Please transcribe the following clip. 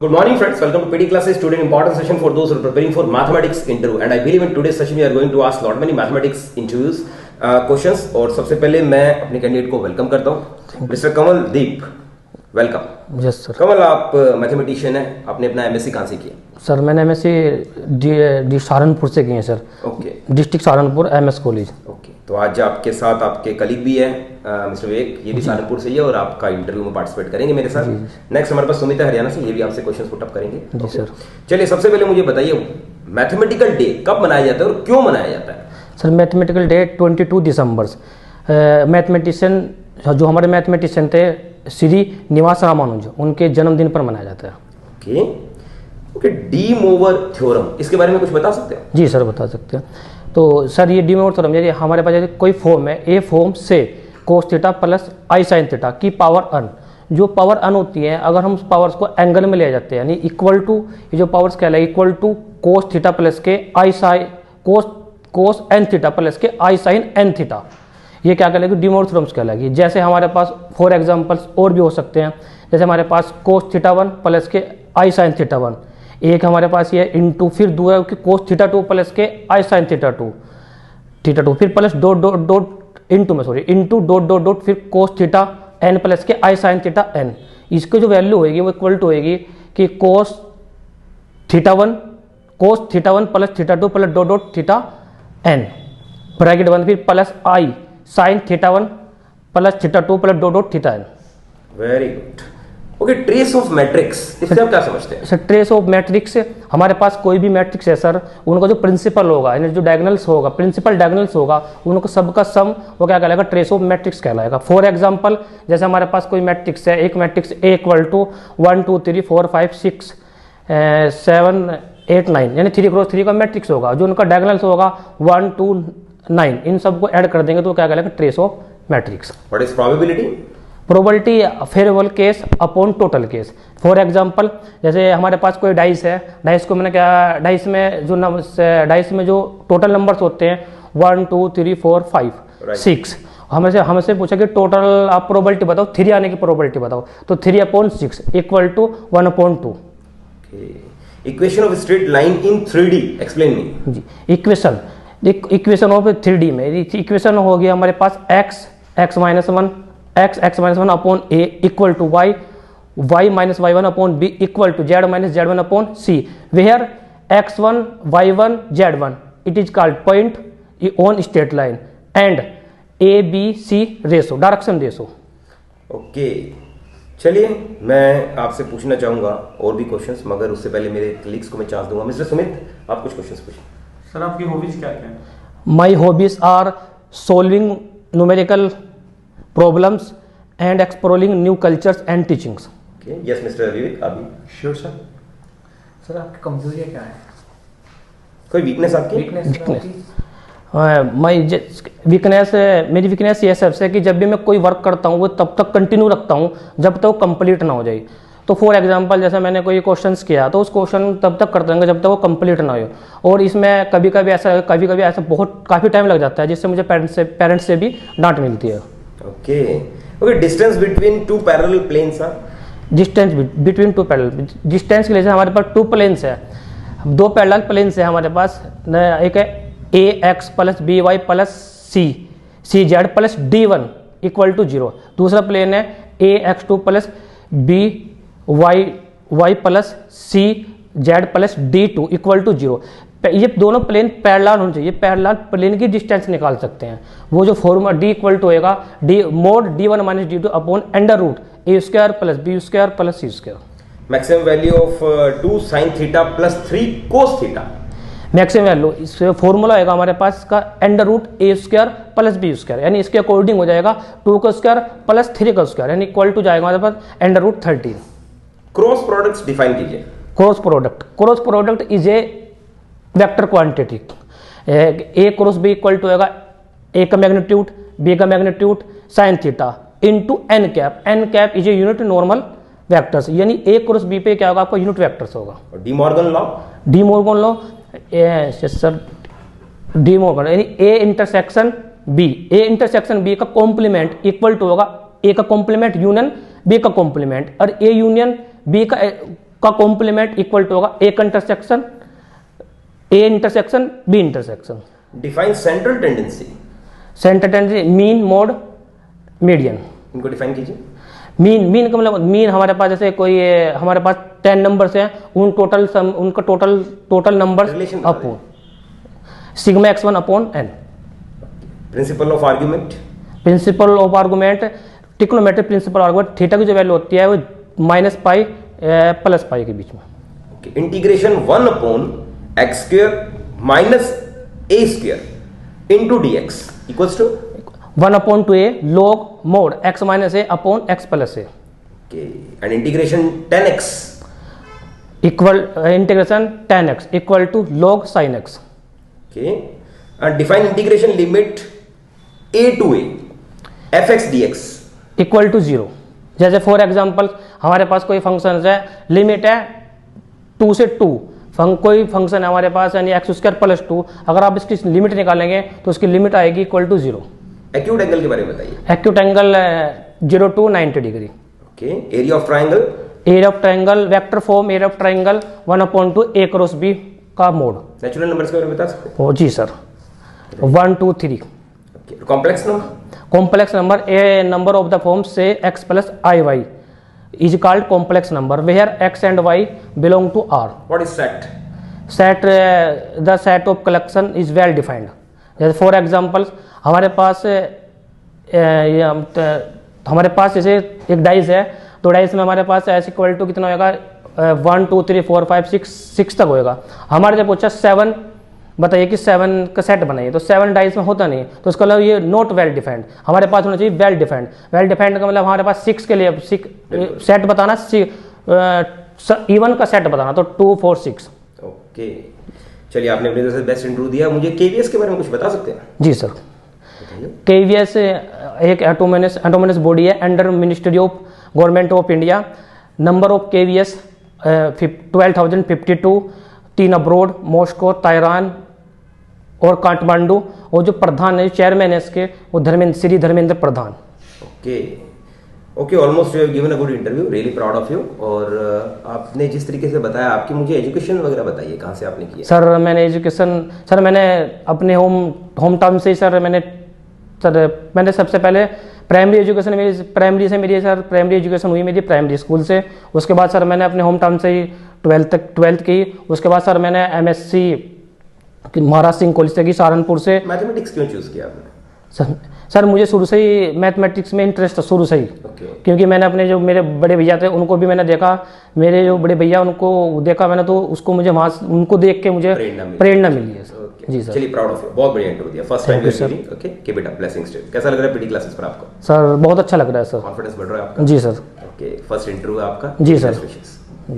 Good morning, friends. Welcome to PD Classes. Today, an important session for those who are preparing for mathematics interview. And I believe in today's session we are going to ask lot many mathematics interviews questions. और सबसे पहले मैं अपने candidate को welcome करता हूँ, mister Kamal Deep. Welcome. Yes sir. Kamal, आप mathematician हैं. आपने अपना एमएससी कहाँ से किया? सर मैंने एमएससी सहारनपुर से की है sir. Okay. District Saharanpur MS college. Okay. तो आज आपके साथ आपके कलीग भी है मिस्टर विवेक, ये भी सहारनपुर से ही है और आपका इंटरव्यू में पार्टिसिपेट करेंगे मेरे साथ. नेक्स्ट हमारे पास सुमित है हरियाणा से, ये भी आपसे क्वेश्चन पुट अप करेंगे. जी सर. चलिए, सबसे पहले मुझे बताइए मैथमेटिकल डे कब मनाया जाता है और क्यों मनाया जाता है? सर मैथमेटिकल डे 22 दिसंबर. मैथमेटिशियन जो हमारे मैथमेटिशियन थे श्री निवास रामानुज, उनके जन्मदिन पर मनाया जाता है. Okay. Okay. D mower theorem, इसके बारे में कुछ बता सकते हैं? जी सर, बता सकते हैं. तो सर ये डी मोवर थ्योरम, यदि हमारे पास कोई फॉर्म है, ए फॉर्म से कोस theta plus I sine theta की पावर अन, जो पावर अन होती है अगर हम उस पावर्स को एंगल में ले जाते हैं, यानी इक्वल टू, ये जो पावर्स कहलाएगी equal to cos theta plus के i sine cos n theta plus के आई साइन एन थीटा, ये क्या कहलाएगी? डी मोवर थ्योरम्स कहलाएगी. जैसे हमारे पास फॉर एग्जांपल्स और भी हो सकते हैं, जैसे हमारे पास कोस थीटा 1 प्लस के आई साइन थीटा 1, एक हमारे पास ये इनटू, फिर दूसरा कि कोस थीटा 2 प्लस के आई साइन थीटा 2, फिर plus dot dot dot into dot dot dot, फिर कोस थीटा एन प्लस के आई साइन थीटा एन. इसकी जो वैल्यू होगी वो इक्वल टू होगी कि cos theta 1 plus theta 2 plus dot dot theta N bracket 1, फिर plus I sine theta 1 plus theta 2 plus dot dot theta N. Very good. Okay. Trace of matrix, इससे आप क्या समझते हैं? सर ट्रेस ऑफ मैट्रिक्स, हमारे पास कोई भी matrix है सर, उनका जो प्रिंसिपल होगा, यानी जो डायगोनल्स होगा, प्रिंसिपल डायगोनल्स होगा, उनको सबका सम वो क्या कहलाएगा? ट्रेस ऑफ मैट्रिक्स कहलाएगा. फॉर एग्जांपल, जैसे हमारे पास कोई मैट्रिक्स है, एक मैट्रिक्स ए इक्वल टू 1 2 3 4 5 6 7 8 9, यानी 3 क्रॉस 3 का मैट्रिक्स होगा, जो उनका डायगोनल्स होगा 1 2 9, इन सबको ऐड कर देंगे तो क्या कहलाएगा? Trace of matrix. What is probability? Probability favourable case upon total case. For example, जैसे हमारे पास कोई डाइस है, डाइस को मैंने क्या, डाइस में जो टोटल नंबर्स होते हैं 1 2 3 4 5 6, हमसे पूछा कि टोटल आप प्रोबेबिलिटी बताओ, 3 आने की प्रोबेबिलिटी बताओ, तो 3/6 equal to 1/2. Equation of straight line in 3D, explain me. जी. इक्वेशन ऑफ 3D में इक्वेशन हो गया हमारे पास x -1 upon a equal to y minus y1 upon b equal to z minus z1 upon c, where x1 y1 z1 it is called point on straight line and a b c ratio, direction ratio. Okay. चलिए, मैं आपसे पूछना चाहूंगा और भी questions, मगर उससे पहले मेरे कलीग्स को मैं चांस दूंगा. मिस्टर सुमित, आप कुछ क्वेश्चंस पूछिए. सर आपकी हॉबीज क्या क्या हैं? My hobbies are solving numerical problems and exploring new cultures and teachings. Okay. Yes mister Vivek, आप भी. Sure sir. सर आपकी कमजोरियाँ क्या है? कोई वीकनेस आपकी? मेरी वीकनेस ये सबसे है कि जब भी मैं कोई वर्क करता हूँ वो तब तक कंटिन्यू रखता हूँ जब तक वो कंप्लीट ना हो जाए. तो फॉर एग्जांपल, जैसे मैंने कोई क्वेश्चंस किया तो उस क्वेश्चन तब तक करते रहेंगे जब तक वो कंप्लीट ना हो. और इसमें कभी कभी ऐसा बहुत काफ़ी टाइम लग जाता है, जिससे मुझे पेरेंट्स से भी डांट मिलती है. Okay. Okay. Distance between two parallel planes are? Distance between two parallel, distance के लिए हमारे पास 2 प्लेन्स है, 2 पैरेलल प्लेन्स है हमारे पास. एक है A X plus B Y plus C Z plus D1 equal to 0. दूसरा प्लेन है A X 2 plus B Y plus C Z plus D2 equal to 0. ये दोनों प्लेन पैरेलल होने चाहिए, पैरेलल प्लेन की डिस्टेंस निकाल सकते हैं. वो जो फॉर्मूला D इक्वल टू होगा mod D1 minus D2 upon under root A square plus B square plus C square. Maximum value of 2 sin theta plus 3 cos theta. Maximum value, इस formula होगा हमारे पास इसका under root A square plus B square, यानी इसके according हो जाएगा 2 का स्क्वायर प्लस 3 का स्क्वायर, यानी इक्वल टू जाएगा हमारे पास under root 13. Cross products define कीजिए. Cross product is a vector quantity. A cross B equal to होगा ए का मैग्नीट्यूड बी का magnitude sine theta into N cap is a unit normal vectors, यानी A cross B पे क्या होगा? आपका unit vectors होगा. De Morgan law sir De Morgan, यानी ए इंटरसेक्शन बी का कॉम्प्लीमेंट इक्वल टू होगा ए का कॉम्प्लीमेंट यूनियन बी का कॉम्प्लीमेंट, और ए यूनियन बी का का कॉम्प्लीमेंट इक्वल टू होगा A intersection A intersection B intersection. Define central tendency. Central tendency mean mode median. इनको define कीजिए। मीन का मतलब मीन हमारे पास जैसे कोई हमारे पास 10 नंबर्स हैं उन टोटल उनका total number upon sigma x1 upon n। Principal of argument. Principal of argument trigonometric principal argument theta की जो वैल्यू होती है वो माइनस पाई प्लस पाई के बीच में। Integration 1 upon X square minus A square into D X equals to 1 upon two A log mod x minus A upon X plus A. And integration 10x equal integration 10x equal to log sine x। And define integration limit a to a fx dx equal to 0। जैसे for example हमारे पास कोई function है limit है 2 से 2 कोई function है हमारे पास यानी एक्स स्क्वायर प्लस 2 अगर आप इसकी लिमिट निकालेंगे तो उसकी लिमिट आएगी इक्वल टू 0। एक्यूट एंगल के बारे में बताइए। Acute angle 0 to 90 degree. Okay area of triangle. Area of triangle vector form area of triangle 1 upon two A cross B का मोड। नेचुरल नंबर्स के बारे में बता सकते हैं? जी sir 1 2 3। Complex number. Complex number a number of the form से x plus i Y is called complex number where x and y belong to R। What is set? Set the set of collection is well defined. जैसे for example हमारे पास हमारे पास जैसे एक dice है तो dice में हमारे पास एस इक्वल टू कितना होगा 1 2 3 4 5 6 तक होएगा। हमारे जब पूछा 7 बताइए कि 7 का सेट बनाइए तो 7 डाइस में होता नहीं तो उसका मतलब ये नॉट वेल डिफाइंड। हमारे पास होना चाहिए वेल डिफाइंड। वेल डिफाइंड का मतलब हमारे पास 6 के लिए सेट बताना इवन का सेट बताना तो 2 4 6। ओके चलिए आपने अपने तरफ से बेस्ट इंटरव्यू दिया। मुझे केवीएस के बारे में कुछ बता सकते हैं? जी सर केवीएस एक ऑटोनोमस बॉडी है under ministry of government of India. Number of KVS 12,052 3 abroad Moscow Tehran और काठमांडू और जो प्रधान है चेयरमैन है इसके वो Shri Dharmendra Pradhan. Okay almost you have given a good interview really proud of you. और आपने जिस तरीके से बताया आपकी मुझे एजुकेशन वगैरह बताइए कहाँ से आपने किया? सर मैंने एजुकेशन मैंने अपने होम टाउन से सर मैंने सबसे पहले प्राइमरी एजुकेशन मेरी प्राइमरी एजुकेशन हुई मेरी प्राइमरी स्कूल से। उसके बाद सर मैंने अपने होम टाउन से ही 12th की। उसके बाद सर मैंने MSc महाराज सिंह कॉलेज से की सहारनपुर से। मैथमेटिक्स क्यों चूज किया आपने? सर मुझे शुरू से ही मैथमेटिक्स में इंटरेस्ट था शुरू से ही। क्योंकि मैंने अपने जो मेरे बड़े भैया थे उनको भी मैंने देखा मेरे जो बड़े भैया उनको देखा मैंने तो उसको मुझे वहाँ उनको देख के मुझे प्रेरणा मिली है। जी सर चलिए प्राउड ऑफ यू बहुत बढ़िया इंटरव्यू दिया first time sir. Okay keep it up blessings to you. कैसा लग रहा है पीटी क्लासेस पर आपको? सर बहुत अच्छा लग रहा है सर। कॉन्फिडेंस बढ़ रहा है आपका? जी सर। ओके फर्स्ट इंटरव्यू आपका? जी सर।